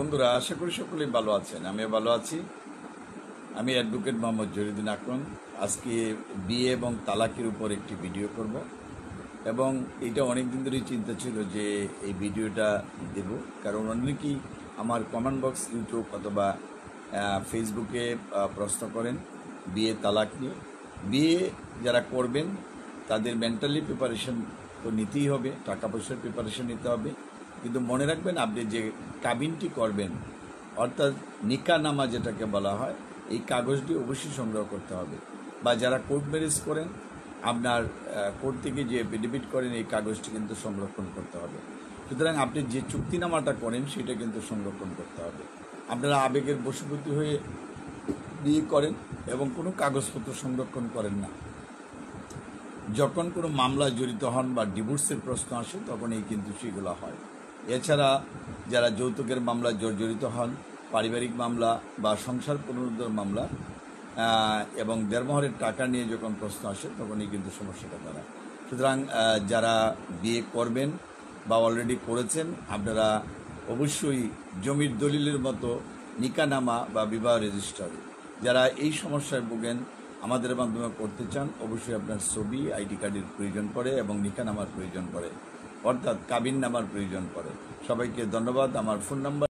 বন্ধুরা, আশা করি সকলেই ভালো আছেন। আমিও ভালো আছি। আমি অ্যাডভোকেট মোহাম্মদ জহিরুদ্দিন আকরাম। আজকে বিয়ে এবং তালাকের উপর একটি ভিডিও করব এবং এটা অনেক দিন ধরেই চিন্তা ছিল যে এই ভিডিওটা দেব, কারণ অনেকেই আমার কমেন্ট বক্স ইউটিউব অথবা ফেসবুকে প্রশ্ন করেন বিয়ে তালাক নিয়ে। বিয়ে যারা করবেন তাদের মেন্টালি প্রিপারেশন তো নিতেই হবে, টাকা পয়সার প্রিপারেশন নিতে হবে, কিন্তু মনে রাখবেন আপনি যে কাবিনটি করবেন অর্থাৎ নিকাহনামা যেটাকে বলা হয়, এই কাগজটি অবশ্যই সংগ্রহ করতে হবে। বা যারা কোর্ট ম্যারেজ করেন আপনার কোর্ট থেকে যে এফিডেভিট করেন এই কাগজটি কিন্তু সংরক্ষণ করতে হবে। সুতরাং আপনি যে চুক্তিনামাটা করেন সেটা কিন্তু সংরক্ষণ করতে হবে। আপনারা আবেগের বশবর্তী হয়ে বিয়ে করেন এবং কোনো কাগজপত্র সংরক্ষণ করেন না। যখন কোনো মামলায় জড়িত হন বা ডিভোর্সের প্রশ্ন আসে তখনই কিন্তু সেগুলো হয়। এছাড়া যারা যৌতুকের মামলায় জড়িত হন, পারিবারিক মামলা বা সংসার পুনরুদ্ধার মামলা এবং দেড়মোহরের টাকা নিয়ে যখন প্রশ্ন আসে তখনই কিন্তু সমস্যাটা দাঁড়ায়। সুতরাং যারা বিয়ে করবেন বা অলরেডি করেছেন আপনারা অবশ্যই জমির দলিলের মতো নিকাহনামা বা বিবাহ রেজিস্টার, যারা এই সমস্যায় ভোগেন আমাদের মাধ্যমে করতে চান, অবশ্যই আপনার ছবি, আইডি কার্ডের প্রয়োজন পড়ে এবং নিকাহনামার প্রয়োজন পড়ে, অর্থাৎ কাবিননামার প্রয়োজন পড়ে। সবাইকে ধন্যবাদ। আমার ফোন নাম্বার